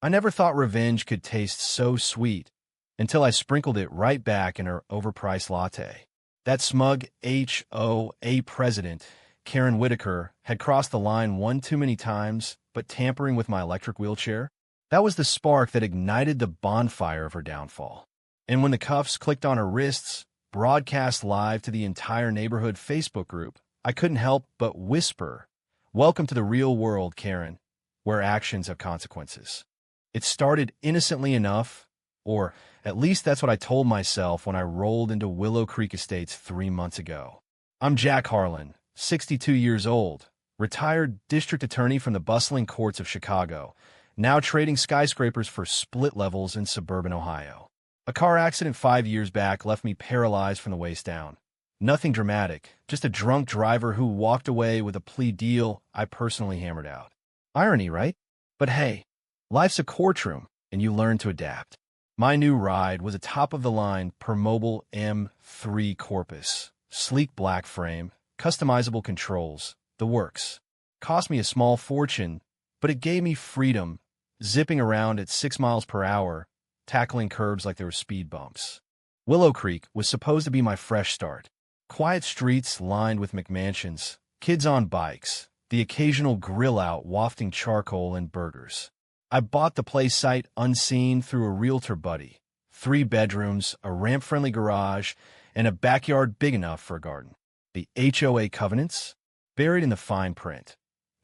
I never thought revenge could taste so sweet until I sprinkled it right back in her overpriced latte. That smug HOA president, Karen Whitaker, had crossed the line one too many times, but tampering with my electric wheelchair? That was the spark that ignited the bonfire of her downfall. And when the cuffs clicked on her wrists, broadcast live to the entire neighborhood Facebook group, I couldn't help but whisper, "Welcome to the real world, Karen, where actions have consequences." It started innocently enough, or at least that's what I told myself when I rolled into Willow Creek Estates 3 months ago. I'm Jack Harlan, 62 years old, retired district attorney from the bustling courts of Chicago, now trading skyscrapers for split levels in suburban Ohio. A car accident 5 years back left me paralyzed from the waist down. Nothing dramatic, just a drunk driver who walked away with a plea deal I personally hammered out. Irony, right? But hey, life's a courtroom, and you learn to adapt. My new ride was a top-of-the-line Permobile M3 Corpus. Sleek black frame, customizable controls, the works. Cost me a small fortune, but it gave me freedom, zipping around at 6 miles per hour, tackling curbs like they were speed bumps. Willow Creek was supposed to be my fresh start. Quiet streets lined with McMansions, kids on bikes, the occasional grill out wafting charcoal and burgers. I bought the place sight unseen through a realtor buddy. 3 bedrooms, a ramp-friendly garage, and a backyard big enough for a garden. The HOA covenants? Buried in the fine print.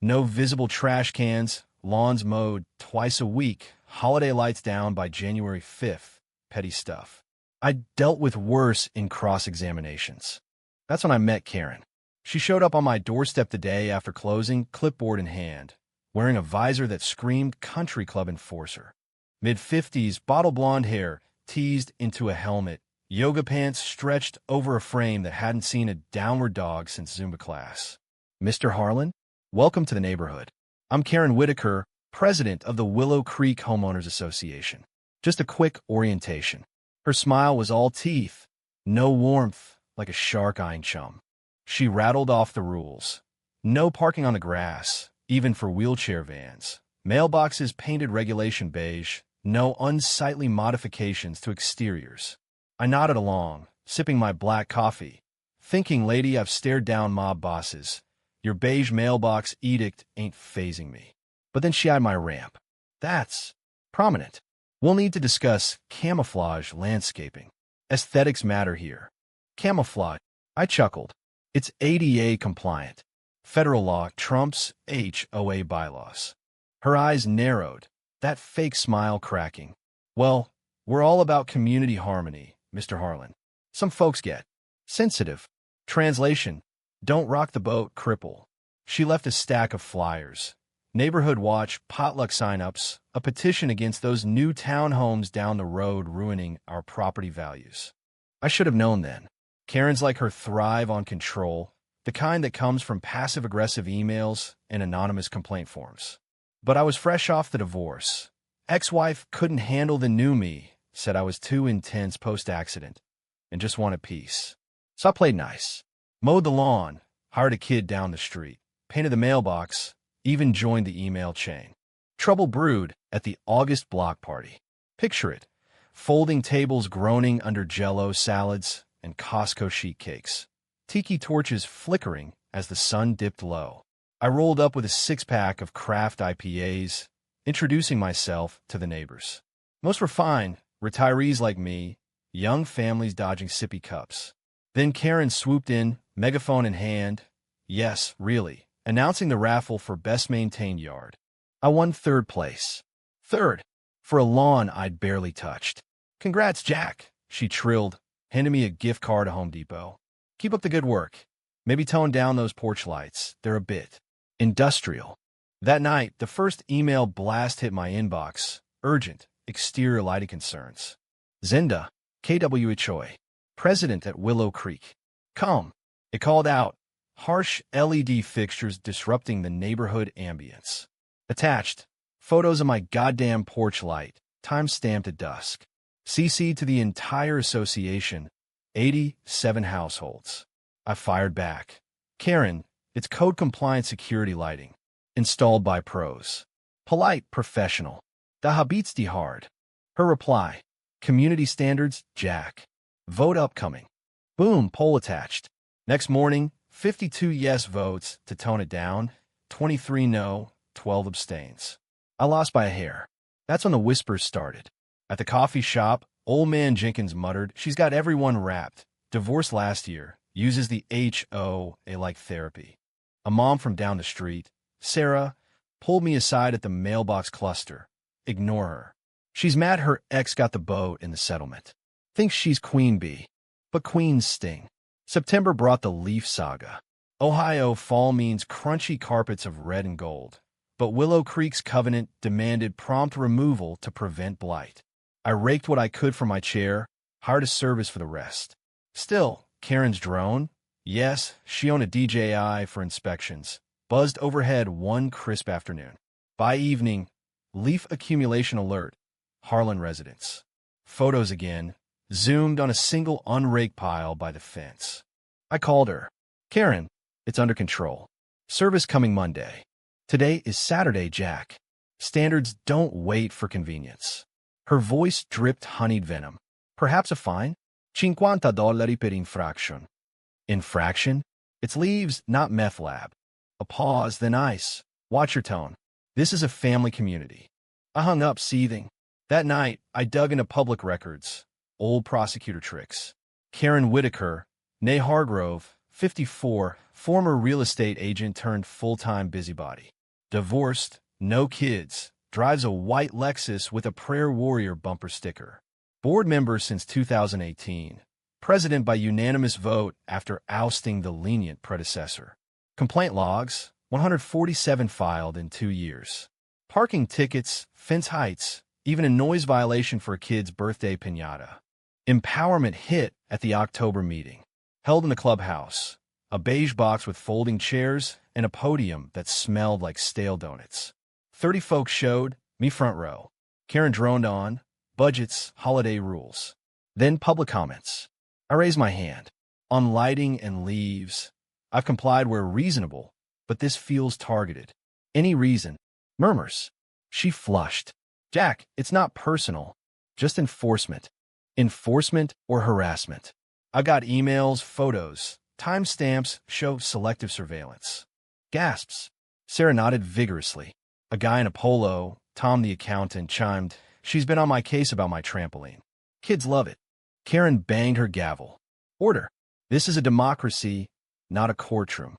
No visible trash cans, lawns mowed twice a week, holiday lights down by January 5th. Petty stuff. I dealt with worse in cross-examinations. That's when I met Karen. She showed up on my doorstep the day after closing, clipboard in hand, wearing a visor that screamed country club enforcer. Mid-50s, bottle blonde hair, teased into a helmet, yoga pants stretched over a frame that hadn't seen a downward dog since Zumba class. "Mr. Harlan, welcome to the neighborhood. I'm Karen Whitaker, president of the Willow Creek Homeowners Association." Just a quick orientation. Her smile was all teeth, no warmth, like a shark eyeing chum. She rattled off the rules. No parking on the grass, even for wheelchair vans. Mailboxes painted regulation beige. No unsightly modifications to exteriors. I nodded along, sipping my black coffee, thinking, lady, I've stared down mob bosses. Your beige mailbox edict ain't phasing me. But then she eyed my ramp. That's prominent. We'll need to discuss camouflage landscaping. Aesthetics matter here. Camouflage. I chuckled. It's ADA compliant. Federal law trumps HOA bylaws. Her eyes narrowed, that fake smile cracking. "Well, we're all about community harmony, Mr. Harlan. Some folks get sensitive." Translation: don't rock the boat, cripple. She left a stack of flyers. Neighborhood watch, potluck sign-ups, a petition against those new townhomes down the road ruining our property values. I should have known then. Karens like her thrive on control, the kind that comes from passive-aggressive emails and anonymous complaint forms. But I was fresh off the divorce. Ex-wife couldn't handle the new me, said I was too intense post-accident, and just wanted peace. So I played nice. Mowed the lawn, hired a kid down the street, painted the mailbox, even joined the email chain. Trouble brewed at the August block party. Picture it, folding tables groaning under Jell-O salads and Costco sheet cakes. Tiki torches flickering as the sun dipped low. I rolled up with a 6-pack of craft IPAs, introducing myself to the neighbors. Most were fine, retirees like me, young families dodging sippy cups. Then Karen swooped in, megaphone in hand. Yes, really, announcing the raffle for best maintained yard. I won 3rd place. Third, for a lawn I'd barely touched. "Congrats, Jack," she trilled, handing me a gift card to Home Depot. "Keep up the good work. Maybe tone down those porch lights. They're a bit industrial." That night, the first email blast hit my inbox. Urgent, exterior lighting concerns. Zenda, KWHOA, president at Willow Creek. Come. It called out. Harsh LED fixtures disrupting the neighborhood ambience. Attached, photos of my goddamn porch light, time-stamped at dusk. CC to the entire association, 87 households. I fired back. "Karen, it's code-compliant security lighting. Installed by pros. Polite, professional. Da habits die hard. Her reply, community standards, Jack. Vote upcoming. Boom, poll attached. Next morning, 52 yes votes to tone it down, 23 no, 12 abstains. I lost by a hair. That's when the whispers started. At the coffee shop, old man Jenkins muttered, she's got everyone wrapped. Divorced last year, uses the HOA like therapy. A mom from down the street, Sarah, pulled me aside at the mailbox cluster. Ignore her. She's mad her ex got the boat in the settlement. Thinks she's queen bee. But queens sting. September brought the leaf saga. Ohio fall means crunchy carpets of red and gold. But Willow Creek's covenant demanded prompt removal to prevent blight. I raked what I could from my chair, hired a service for the rest. Still, Karen's drone? Yes, she owned a DJI for inspections. Buzzed overhead one crisp afternoon. By evening, leaf accumulation alert. Harlan residence. Photos again, zoomed on a single unraked pile by the fence. I called her. Karen, it's under control. Service coming Monday. Today is Saturday, Jack. Standards don't wait for convenience. Her voice dripped honeyed venom. Perhaps a fine? $50 per infraction. Infraction? It's leaves, not meth lab. A pause, then ice. Watch your tone. This is a family community. I hung up, seething. That night, I dug into public records. Old prosecutor tricks. Karen Whitaker, née Hargrove, 54, former real estate agent turned full-time busybody. Divorced, no kids, drives a white Lexus with a Prayer Warrior bumper sticker. Board member since 2018. President by unanimous vote after ousting the lenient predecessor. Complaint logs, 147 filed in 2 years. Parking tickets, fence heights, even a noise violation for a kid's birthday piñata. Empowerment hit at the October meeting. Held in the clubhouse. A beige box with folding chairs and a podium that smelled like stale donuts. 30 folks showed, me front row. Karen droned on, budgets, holiday rules. Then public comments. I raised my hand. On lighting and leaves. I've complied where reasonable, but this feels targeted. Any reason? Murmurs. She flushed. Jack, it's not personal. Just enforcement. Enforcement or harassment. I got emails, photos, timestamps show selective surveillance. Gasps. Sarah nodded vigorously. A guy in a polo, Tom the accountant, chimed, she's been on my case about my trampoline. Kids love it. Karen banged her gavel. Order. This is a democracy, not a courtroom.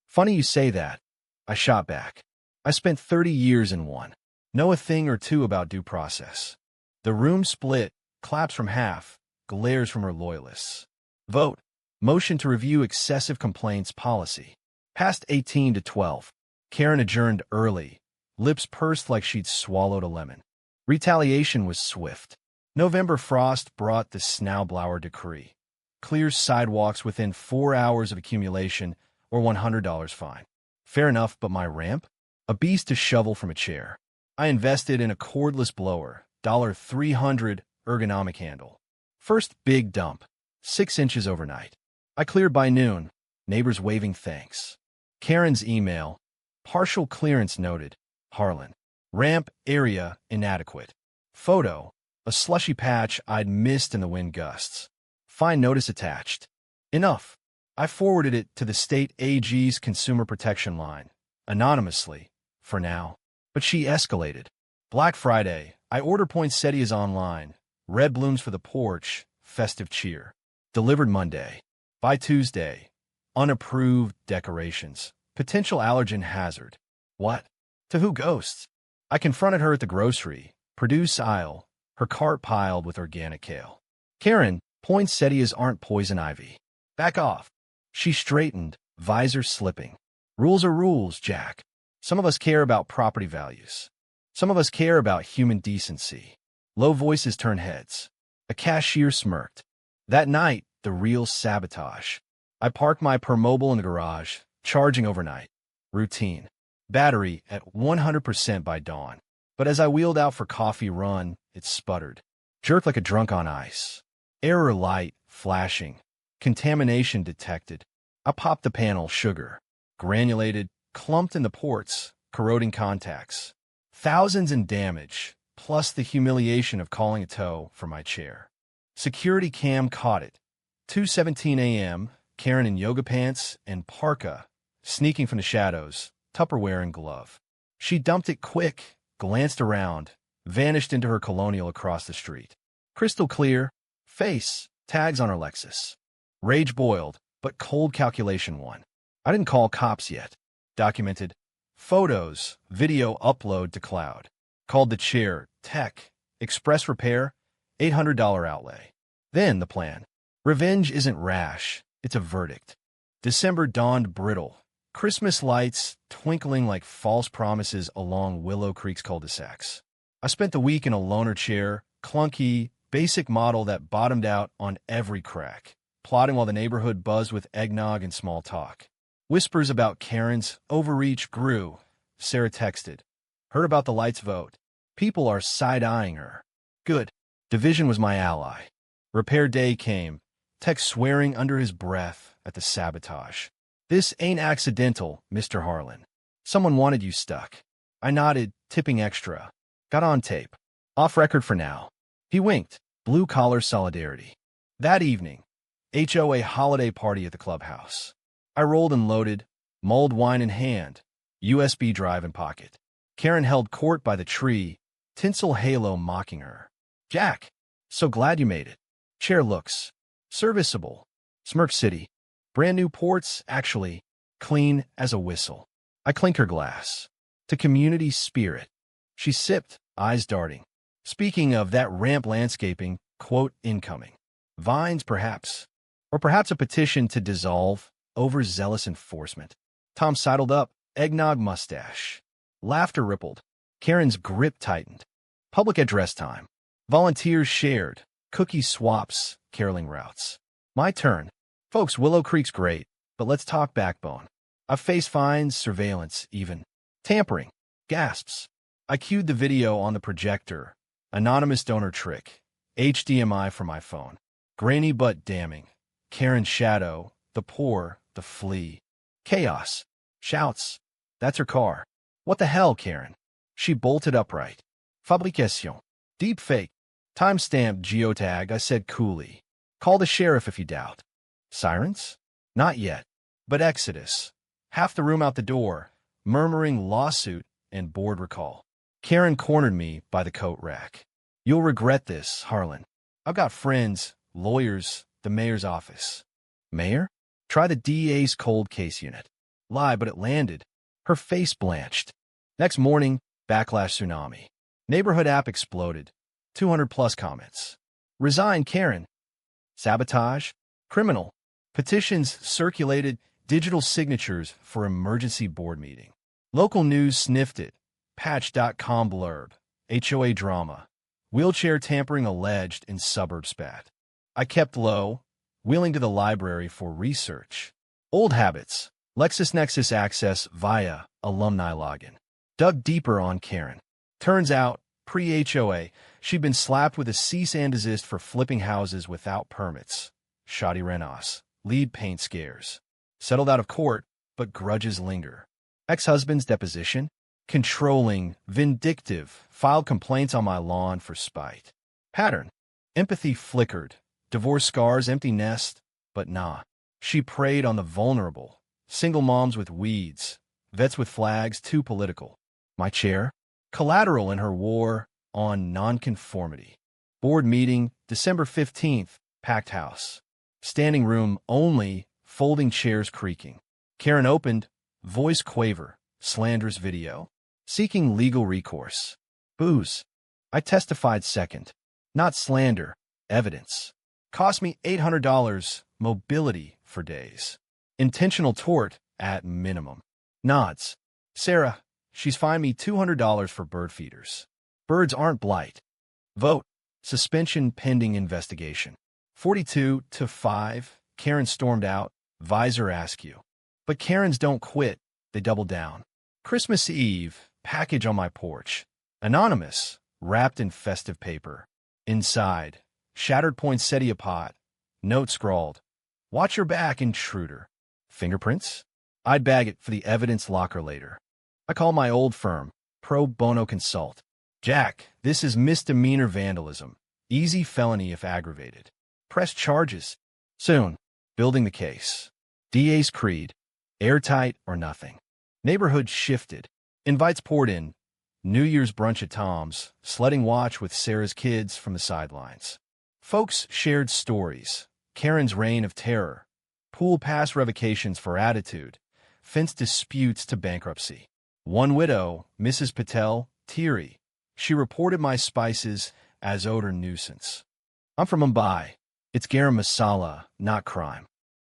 Funny you say that. I shot back. I spent 30 years in one. Know a thing or two about due process. The room split, claps from half, glares from her loyalists. Vote. Motion to review excessive complaints policy. Passed 18 to 12. Karen adjourned early, lips pursed like she'd swallowed a lemon. Retaliation was swift. November frost brought the Snowblower decree. Clears sidewalks within 4 hours of accumulation or $100 fine. Fair enough, but my ramp? A beast to shovel from a chair. I invested in a cordless blower, $300 ergonomic handle. First big dump, 6 inches overnight. I cleared by noon, neighbors waving thanks. Karen's email, partial clearance noted, Harlan. Ramp area inadequate. Photo, a slushy patch I'd missed in the wind gusts. Fine notice attached. Enough. I forwarded it to the state AG's consumer protection line, anonymously, for now. But she escalated. Black Friday, I order poinsettias online, red blooms for the porch, festive cheer. Delivered Monday. By Tuesday, unapproved decorations, potential allergen hazard. What? To who ghosts? I confronted her at the grocery, produce aisle, her cart piled with organic kale. Karen, poinsettias aren't poison ivy. Back off. She straightened, visor slipping. Rules are rules, Jack. Some of us care about property values. Some of us care about human decency. Low voices turn heads. A cashier smirked. That night, the real sabotage. I parked my Permobile in the garage, charging overnight. Routine. Battery at 100% by dawn. But as I wheeled out for coffee run, it sputtered. Jerked like a drunk on ice. Error light, flashing. Contamination detected. I popped the panel, sugar. Granulated, clumped in the ports, corroding contacts. Thousands in damage, plus the humiliation of calling a tow for my chair. Security cam caught it. 2:17 a.m., Karen in yoga pants and parka, sneaking from the shadows, Tupperware and glove. She dumped it quick, glanced around, vanished into her colonial across the street. Crystal clear, face, tags on her Lexus. Rage boiled, but cold calculation won. I didn't call cops yet. Documented. Photos, video upload to cloud. Called the chair, tech, express repair, $800 outlay. Then the plan. Revenge isn't rash, it's a verdict. December dawned brittle. Christmas lights twinkling like false promises along Willow Creek's cul-de-sacs. I spent the week in a loaner chair, clunky, basic model that bottomed out on every crack, plotting while the neighborhood buzzed with eggnog and small talk. Whispers about Karen's overreach grew. Sarah texted. Heard about the lights vote. People are side-eyeing her. Good. Division was my ally. Repair day came. Tex swearing under his breath at the sabotage. This ain't accidental, Mr. Harlan. Someone wanted you stuck. I nodded, tipping extra. Got on tape. Off record for now. He winked. Blue-collar solidarity. That evening, HOA holiday party at the clubhouse. I rolled and loaded, mulled wine in hand, USB drive in pocket. Karen held court by the tree, tinsel halo mocking her. Jack, so glad you made it. Chair looks serviceable. Smirk City. Brand new ports, actually, clean as a whistle. I clink her glass. To community spirit. She sipped, eyes darting. Speaking of that ramp landscaping, quote, incoming. Vines, perhaps. Or perhaps a petition to dissolve, overzealous enforcement. Tom sidled up, eggnog mustache. Laughter rippled. Karen's grip tightened. Public address time. Volunteers shared. Cookie swaps, caroling routes. My turn. Folks, Willow Creek's great, but let's talk backbone. I've faced fines, surveillance, even tampering. Gasps. I cued the video on the projector. Anonymous donor trick. HDMI from my phone. Grainy but damning. Karen's shadow. The poor. The flea. Chaos. Shouts. That's her car. What the hell, Karen? She bolted upright. Fabrication. Deep fake. Timestamp geotag, I said coolly. Call the sheriff if you doubt. Sirens? Not yet. But exodus. Half the room out the door, murmuring lawsuit and board recall. Karen cornered me by the coat rack. You'll regret this, Harlan. I've got friends, lawyers, the mayor's office. Mayor? Try the DA's cold case unit. Lie, but it landed. Her face blanched. Next morning, backlash tsunami. Neighborhood app exploded. 200+ comments. Resign, Karen. Sabotage? Criminal. Petitions circulated, digital signatures for emergency board meeting. Local news sniffed it. Patch.com blurb. HOA drama. Wheelchair tampering alleged in suburb spat. I kept low, wheeling to the library for research. Old habits. LexisNexis access via alumni login. Dug deeper on Karen. Turns out, pre-HOA, she'd been slapped with a cease and desist for flipping houses without permits. Shoddy renos. Lead paint scares. Settled out of court, but grudges linger. Ex-husband's deposition. Controlling, vindictive, filed complaints on my lawn for spite. Pattern. Empathy flickered. Divorce scars, empty nest, but nah. She preyed on the vulnerable. Single moms with weeds. Vets with flags, too political. My chair. Collateral in her war on nonconformity. Board meeting, December 15th, packed house. Standing room only, folding chairs creaking. Karen opened, voice quaver, slanderous video. Seeking legal recourse. Booze. I testified second. Not slander, evidence. Cost me $800, mobility for days. Intentional tort, at minimum. Nods. Sarah, she's fined me $200 for bird feeders. Birds aren't blight. Vote. Suspension pending investigation. 42-5, Karen stormed out, visor askew. But Karens don't quit, they double down. Christmas Eve, package on my porch. Anonymous, wrapped in festive paper. Inside, shattered poinsettia pot. Note scrawled, watch your back, intruder. Fingerprints? I'd bag it for the evidence locker later. I call my old firm, Pro Bono Consult. Jack, this is misdemeanor vandalism. Easy felony if aggravated. Press charges. Soon. Building the case. DA's creed. Airtight or nothing. Neighborhood shifted. Invites poured in. New Year's brunch at Tom's. Sledding watch with Sarah's kids from the sidelines. Folks shared stories. Karen's reign of terror. Pool pass revocations for attitude. Fence disputes to bankruptcy. One widow, Mrs. Patel, teary. She reported my spices as odor nuisance. I'm from Mumbai. It's garam masala, not crime.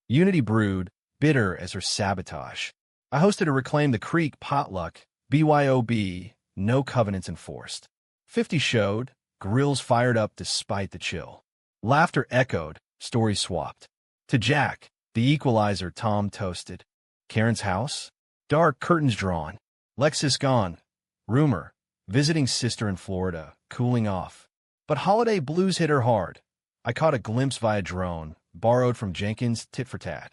Unity brewed, bitter as her sabotage. I hosted a Reclaim the Creek potluck, BYOB, no covenants enforced. 50 showed, grills fired up despite the chill. Laughter echoed, stories swapped. To Jack, the equalizer, Tom toasted. Karen's house? Dark curtains drawn. Lexus gone. Rumor, visiting sister in Florida, cooling off. But holiday blues hit her hard. I caught a glimpse via drone, borrowed from Jenkins, tit for tat.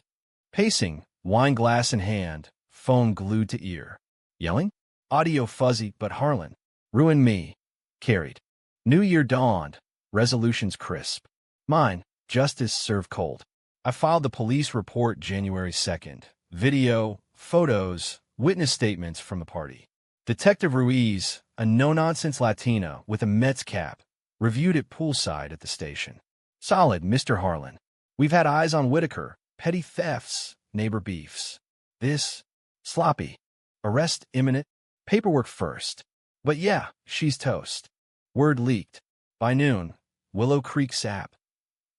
Pacing, wine glass in hand, phone glued to ear. Yelling? Audio fuzzy, but Harlan. Ruined me. Carried. New Year dawned, resolutions crisp. Mine, justice served cold. I filed the police report January 2nd. Video, photos, witness statements from the party. Detective Ruiz, a no-nonsense Latina with a Mets cap, reviewed it poolside at the station. Solid, Mr. Harlan. We've had eyes on Whitaker, petty thefts, neighbor beefs. This, sloppy. Arrest imminent, paperwork first. But yeah, she's toast. Word leaked. By noon, Willow Creek sap.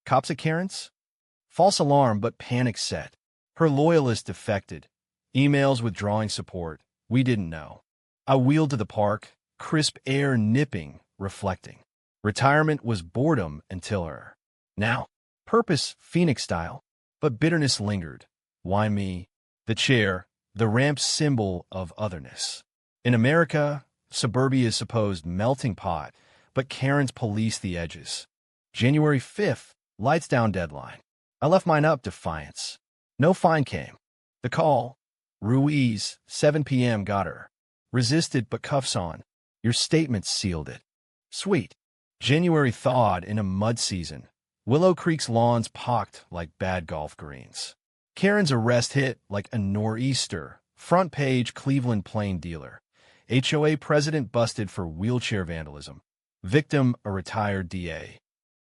Cops at Karen's? False alarm, but panic set. Her loyalist defected. Emails withdrawing support. We didn't know. I wheeled to the park, crisp air nipping, reflecting. Retirement was boredom until her. Now, purpose, Phoenix style. But bitterness lingered. Why me? The chair, the ramp symbol of otherness. In America, suburbia's supposed melting pot, but Karen's police the edges. January 5th, lights down deadline. I left mine up, defiance. No fine came. The call. Ruiz, 7 p.m. got her. Resisted but cuffs on. Your statement sealed it. Sweet. January thawed in a mud season. Willow Creek's lawns pocked like bad golf greens. Karen's arrest hit like a nor'easter. Front page Cleveland Plain dealer. HOA president busted for wheelchair vandalism. Victim a retired DA.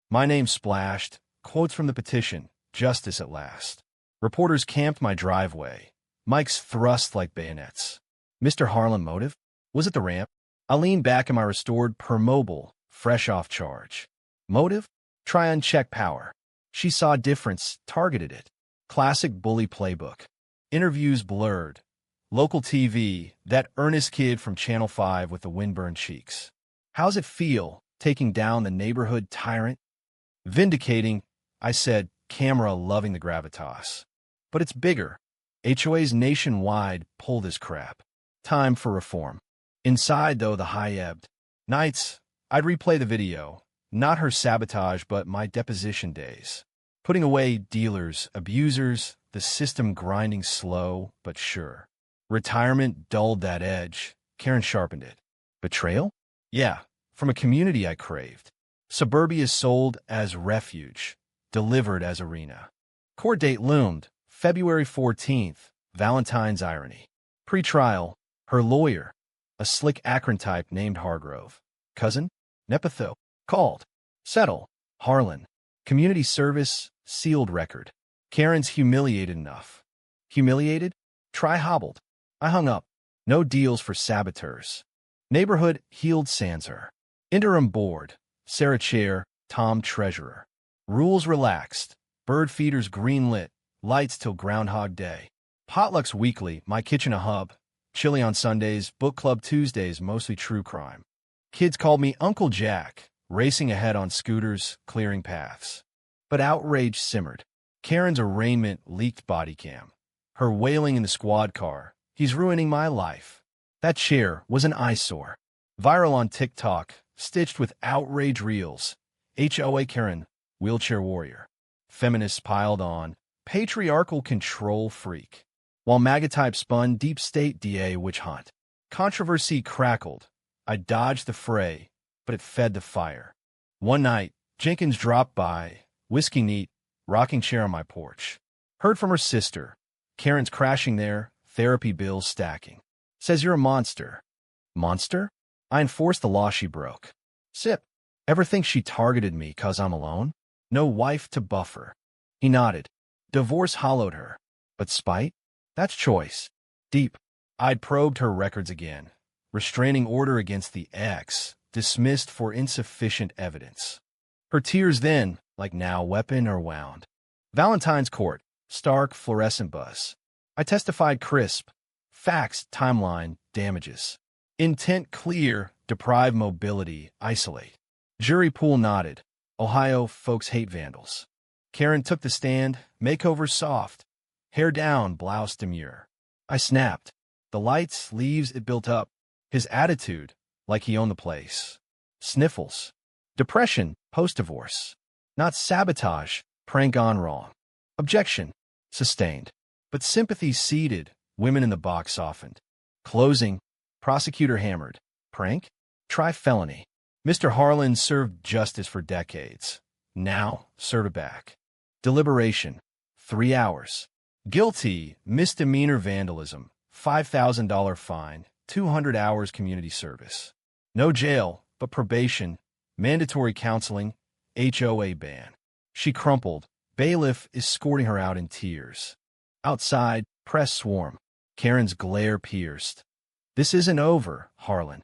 My name splashed. Quotes from the petition. Justice at last. Reporters camped my driveway. Mics thrust like bayonets. Mr. Harlan motive? Was it the ramp? I leaned back in my restored permobile, fresh off charge. Motive? Try uncheck power. She saw difference, targeted it. Classic bully playbook. Interviews blurred. Local TV, that earnest kid from Channel 5 with the windburned cheeks. How's it feel, taking down the neighborhood tyrant? Vindicating, I said, camera loving the gravitas. But it's bigger. HOAs nationwide pull this crap. Time for reform. Inside, though, the high ebbed. Nights, I'd replay the video. Not her sabotage, but my deposition days. Putting away dealers, abusers, the system grinding slow but sure. Retirement dulled that edge. Karen sharpened it. Betrayal? Yeah, from a community I craved. Suburbia sold as refuge, delivered as arena. Court date loomed, February 14th, Valentine's irony. Pre-trial, her lawyer, a slick Akron type named Hargrove. Cousin? Nepotho. Called. Settle. Harlan. Community service, sealed record. Karen's humiliated enough. Humiliated? Try hobbled. I hung up. No deals for saboteurs. Neighborhood healed Sanser. Interim board. Sarah chair, Tom treasurer. Rules relaxed. Bird feeders greenlit. Lights till Groundhog Day. Potlucks weekly, my kitchen a hub. Chili on Sundays, book club Tuesdays, mostly true crime. Kids called me Uncle Jack, racing ahead on scooters, clearing paths. But outrage simmered. Karen's arraignment leaked body cam. Her wailing in the squad car. He's ruining my life. That chair was an eyesore. Viral on TikTok, stitched with outrage reels. HOA Karen, wheelchair warrior. Feminists piled on. Patriarchal control freak. While MAGA type spun deep state DA witch hunt. Controversy crackled. I dodged the fray, but it fed the fire. One night, Jenkins dropped by, whiskey neat, rocking chair on my porch. Heard from her sister. Karen's crashing there, therapy bills stacking. Says you're a monster. Monster? I enforced the law she broke. Sip. Ever think she targeted me 'cause I'm alone? No wife to buffer. He nodded. Divorce hollowed her. But spite? That's choice. Deep. I'd probed her records again. Restraining order against the ex, dismissed for insufficient evidence. Her tears then, like now, weapon or wound. Valentine's Court, stark fluorescent buzz. I testified crisp. Facts, timeline, damages. Intent clear, deprive mobility, isolate. Jury pool nodded. Ohio folks hate vandals. Karen took the stand, makeover soft. Hair down, blouse demure. I snapped. The lights, leaves, it built up. His attitude, like he owned the place. Sniffles. Depression, post-divorce. Not sabotage, prank gone wrong. Objection, sustained. But sympathy seeded, women in the box softened. Closing, prosecutor hammered. Prank? Try felony. Mr. Harlan served justice for decades. Now, serve it back. Deliberation, 3 hours. Guilty, misdemeanor vandalism, $5,000 fine, 200 hours community service. No jail, but probation, mandatory counseling, HOA ban. She crumpled. Bailiff escorting her out in tears. Outside, press swarm. Karen's glare pierced. This isn't over, Harlan.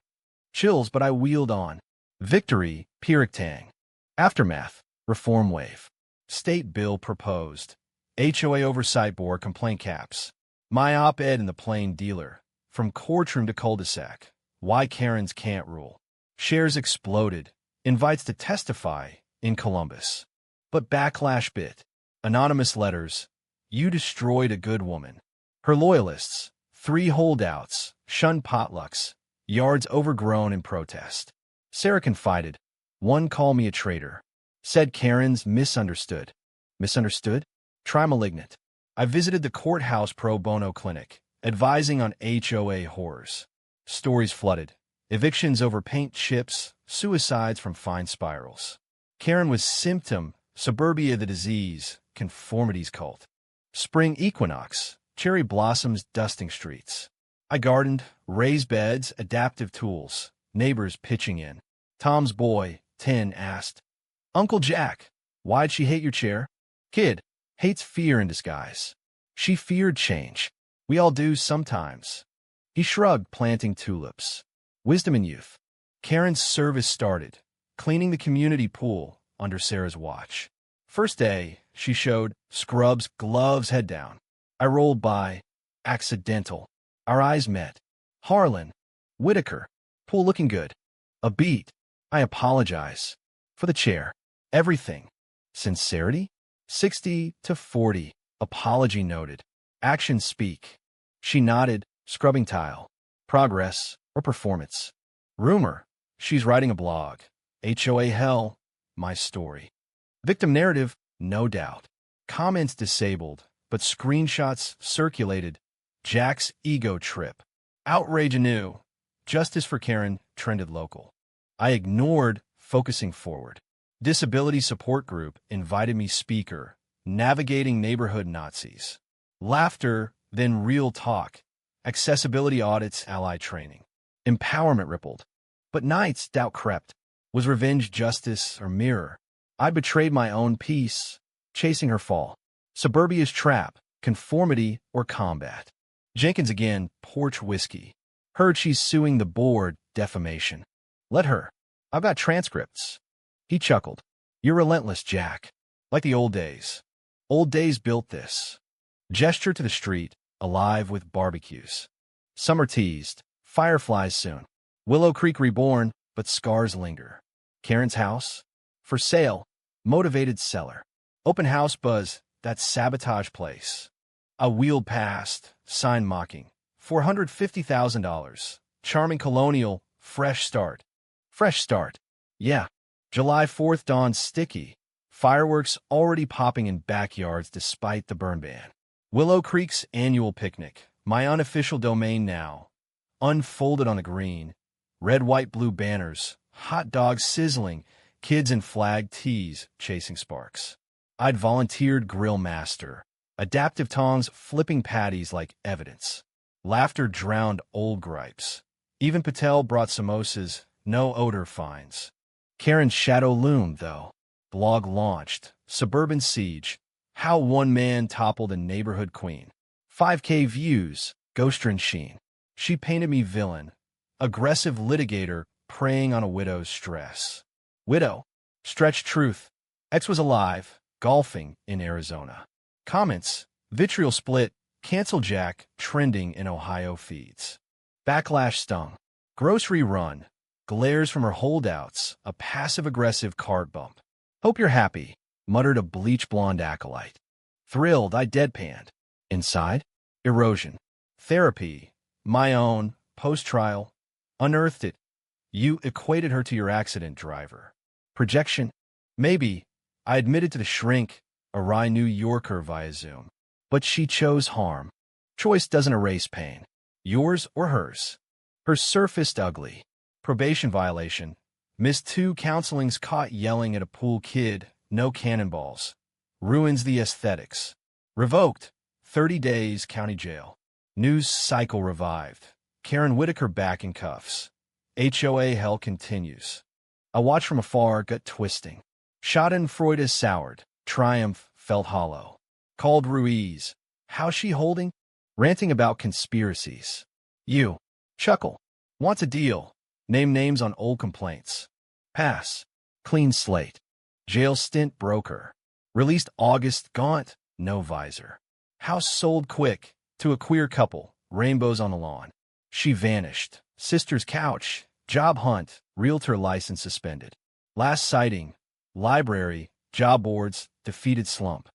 Chills, but I wheeled on. Victory, Pyrrhic. Aftermath, reform wave. State bill proposed. HOA oversight board complaint caps. My op-ed in the Plain Dealer. From courtroom to cul-de-sac. Why Karens can't rule. Shares exploded. Invites to testify in Columbus. But backlash bit. Anonymous letters. You destroyed a good woman. Her loyalists. 3 holdouts. Shunned potlucks. Yards overgrown in protest. Sarah confided. One call me a traitor. Said Karen's misunderstood. Misunderstood? Try malignant. I visited the courthouse pro bono clinic, advising on HOA horrors. Stories flooded. Evictions over paint chips, suicides from fine spirals. Karen was symptom, suburbia the disease, conformities cult. Spring equinox, cherry blossoms dusting streets. I gardened, raised beds, adaptive tools, neighbors pitching in. Tom's boy, 10, asked, Uncle Jack, why'd she hate your chair? Kid, hates fear in disguise. She feared change. We all do sometimes. He shrugged, planting tulips. Wisdom in youth. Karen's service started, cleaning the community pool under Sarah's watch. First day, she showed scrubs, gloves, head down. I rolled by. Accidental. Our eyes met. Harlan. Whitaker. Pool looking good. A beat. I apologize. For the chair. Everything. Sincerity? 60 to 40. Apology noted. Actions speak. She nodded, scrubbing tile. Progress or performance. Rumor. She's writing a blog. HOA hell. My story. Victim narrative. No doubt. Comments disabled, but screenshots circulated. Jack's ego trip. Outrage anew. Justice for Karen trended local. I ignored, focusing forward. Disability support group invited me speaker, navigating neighborhood Nazis. Laughter, then real talk. Accessibility audits, ally training. Empowerment rippled. But nights doubt crept. Was revenge justice or mirror? I betrayed my own peace, chasing her fall. Suburbia's trap, conformity or combat. Jenkins again, porch whiskey. Heard she's suing the board, defamation. Let her. I've got transcripts. He chuckled. You're relentless, Jack. Like the old days. Old days built this. Gesture to the street, alive with barbecues. Summer teased. Fireflies soon. Willow Creek reborn, but scars linger. Karen's house? For sale. Motivated seller. Open house buzz, that sabotage place. I wheeled past, sign mocking. $450,000. Charming colonial, fresh start. Fresh start. Yeah. July 4th dawn sticky. Fireworks already popping in backyards despite the burn ban. Willow Creek's annual picnic. My unofficial domain now. Unfolded on the green. Red, white, blue banners. hot dogs sizzling, kids in flag tees chasing sparks. I'd volunteered grill master, adaptive tongs flipping patties like evidence. Laughter drowned old gripes. Even Patel brought samosas, no odor fines. Karen's shadow loomed, though. Blog launched. Suburban siege. How one man toppled a neighborhood queen. 5K views. Ghostryn sheen. She painted me villain. Aggressive litigator preying on a widow's stress. Widow. Stretched truth. Ex was alive. Golfing in Arizona. Comments. Vitriol split. Cancel Jack. Trending in Ohio feeds. Backlash stung. Grocery run. Glares from her holdouts. A passive-aggressive cart bump. Hope you're happy, muttered a bleach-blonde acolyte. Thrilled, I deadpanned. Inside? Erosion. Therapy. My own. Post-trial. Unearthed it. You equated her to your accident driver. Projection? Maybe. I admitted to the shrink, a wry New Yorker via Zoom. But she chose harm. Choice doesn't erase pain. Yours or hers. Her surfaced ugly. Probation violation. Missed 2 counselings caught yelling at a pool kid. No cannonballs. Ruins the aesthetics. Revoked. 30 days county jail. News cycle revived. Karen Whitaker back in cuffs. HOA hell continues. I watch from afar, gut twisting. Schadenfreude is soured. Triumph felt hollow. Called Ruiz. How's she holding? Ranting about conspiracies. You. Chuckle. Wants a deal. Name names on old complaints. Pass. Clean slate. Jail stint broker. Released August gaunt. No visor. House sold quick. To a queer couple. Rainbows on the lawn. She vanished. Sister's couch. Job hunt. Realtor license suspended. Last sighting. Library. Job boards. Defeated slump.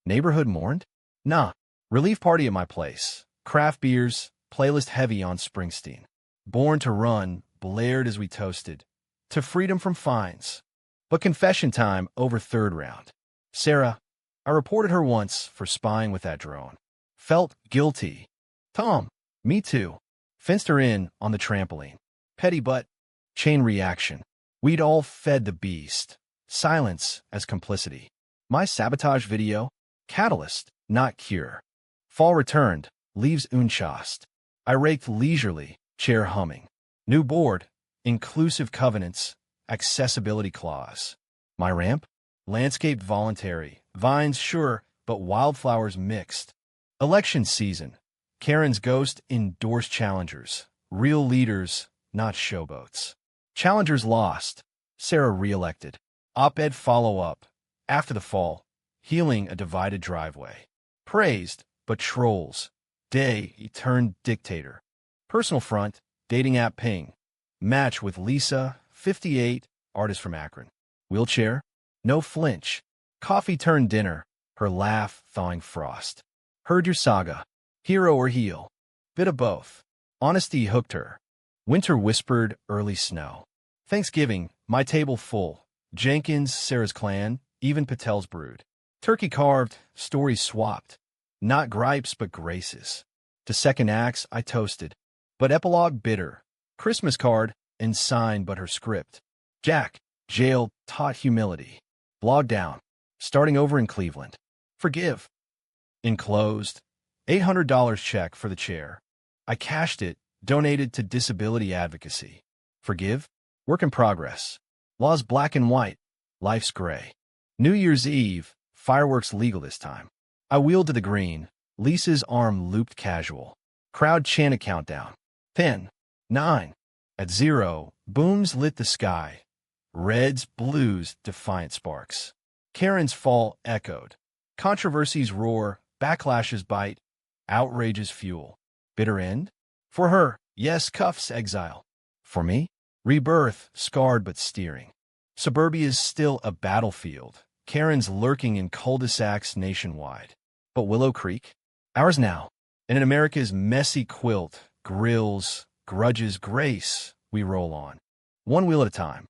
Neighborhood mourned? Nah. Relief party at my place. Craft beers. Playlist heavy on Springsteen. Born to run. Blared as we toasted. To freedom from fines. But confession time over 3rd round. Sarah. I reported her once for spying with that drone. Felt guilty. Tom. Me too. Fenced her in on the trampoline. Petty but chain reaction. We'd all fed the beast. Silence as complicity. My sabotage video? Catalyst, not cure. Fall returned. Leaves unchast. I raked leisurely, chair humming. New board. Inclusive covenants. Accessibility clause. My ramp? Landscape voluntary. Vines sure, but wildflowers mixed. Election season. Karen's ghost endorsed challengers. Real leaders, not showboats. Challengers lost. Sarah re-elected. Op-ed follow-up. After the fall. Healing a divided driveway. Praised, but trolls. Day, he turned dictator. Personal front. Dating app ping. Match with Lisa, 58, artist from Akron. Wheelchair. No flinch. Coffee turned dinner. Her laugh thawing frost. Heard your saga. Hero or heel. Bit of both. Honesty hooked her. Winter whispered early snow. Thanksgiving, my table full. Jenkins, Sarah's clan, even Patel's brood. Turkey carved, stories swapped. Not gripes, but graces. To second acts, I toasted. But epilogue bitter. Christmas card, and signed but her script. Jack, jail, taught humility. Blog down. Starting over in Cleveland. Forgive. Enclosed. $800 check for the chair. I cashed it, donated to disability advocacy. Forgive. Work in progress. Law's black and white. Life's gray. New Year's Eve. Fireworks legal this time. I wheeled to the green. Lisa's arm looped casual. Crowd chanted countdown. 10. 9. At 0, booms lit the sky. Reds, blues, defiant sparks. Karen's fall echoed. Controversies roar, backlashes bite, outrages fuel. Bitter end? For her, yes, cuffs, exile. For me? Rebirth, scarred but steering. Suburbia's still a battlefield. Karen's lurking in cul-de-sacs nationwide. But Willow Creek? Ours now. And in America's messy quilt, grills, grudges, grace, we roll on. One wheel at a time.